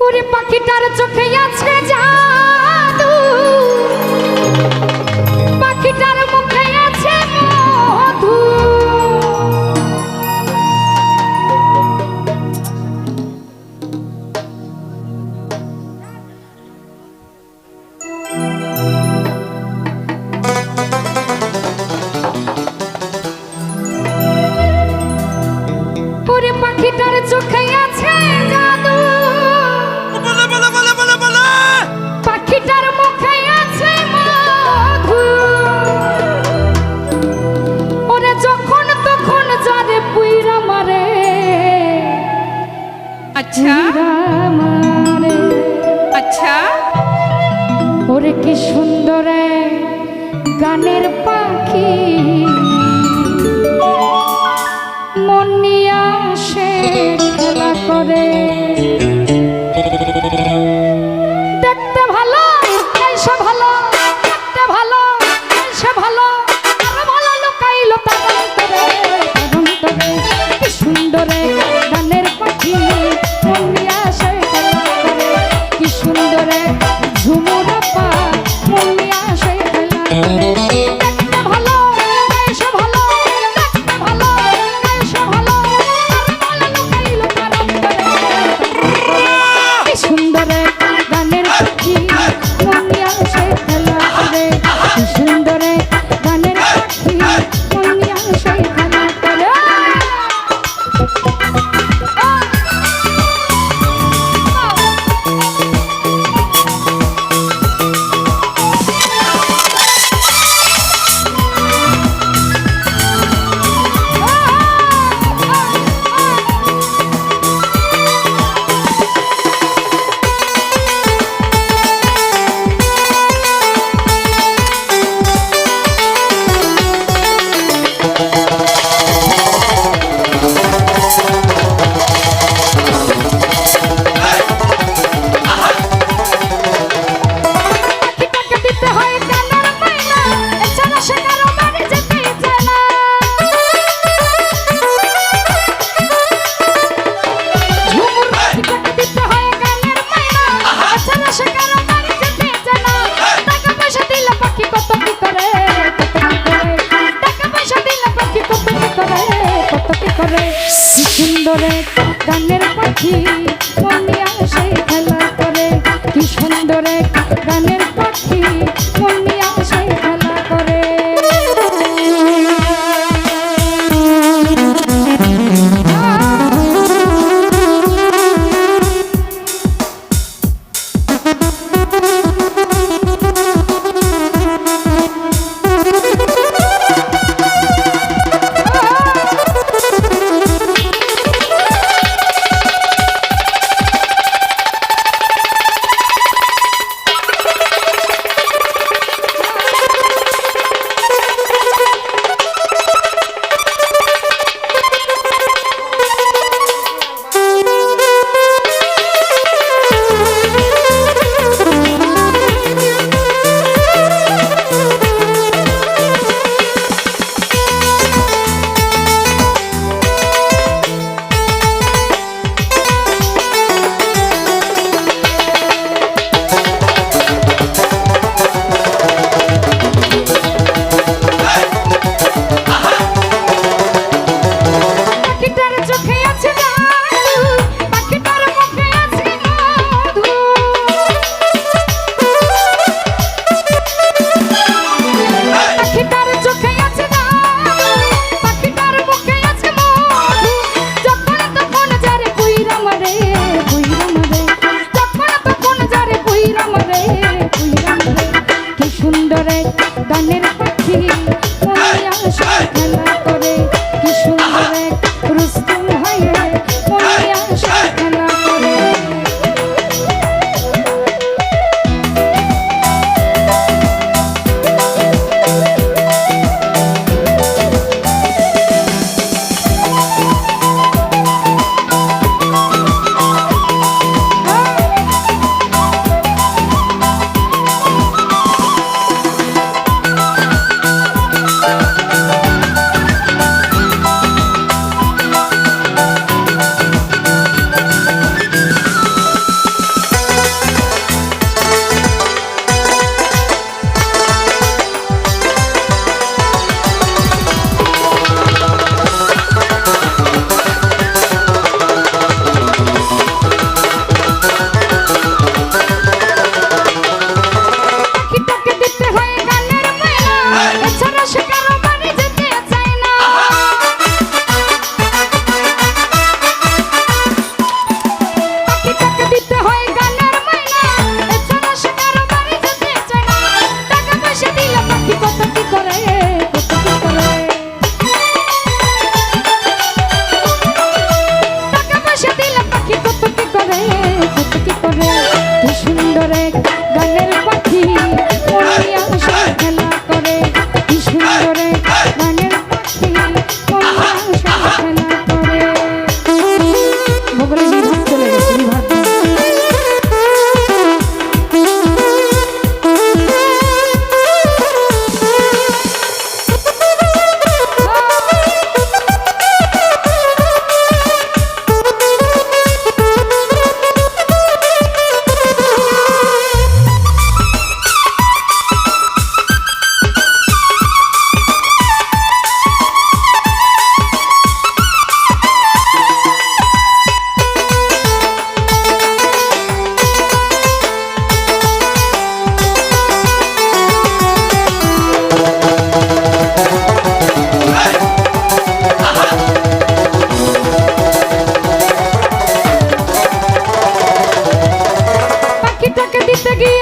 ওরে পাখিটার চোখে আছে জাদু, পাখিটার মুখে আছে মধু। ওরে পাখিটার চোখে আছে জাদু, পাখিটার মুখে আছে মধু। ওরে যখন তখন যারে পুইরা মারে, আচ্ছা মারে। আচ্ছা ওরে কি সুন্দর গানের পাখি, মন নিয়ে আসে খেলা করে। দেখতে ভালো গাইছে ভালো, দেখতে ভালো গাইছে ভালো, আর ভালো লুকাইলো তার অন্তরে, তার অন্তরে। কি সুন্দর গানের পাখি, মন নিয়ে আসে খেলা করে। কি সুন্দর ঝুমুর পা, মন নিয়ে আসে খেলা করে। দেখতে ভালো গাইছে ভালো, দেখতে ভালো গাইছে ভালো, আর ভালো লুকাইলো তার অন্তরে। কি সুন্দর গানের পাখি, মন নিয়ে আসে খেলা করে। কি সুন্দর গানের পাখি, মন নিয়ে আসে খেলা করে। পাখিটাকে দিতে হয় গানের মাইনা, এছাড়া সে কারো বাড়ি যেতেই চায় না। ঝুমুর পাখিটাকে দিতে হয় গানের মাইনা, এছাড়া সে কারো বাড়ি যেতেই চায় না। টাকা পয়সা দিলে পাখি কত কি করে, কত কি করে। টাকা পয়সা দিলে পাখি কত কি করে, কত কি করে। কি সুন্দর গানের পাখি, মন নিয়ে আসে খেলা করে। কি সুন্দর গানের পাখি, মন নিয়ে আসে খেলা করে। দেখতে গিয়ে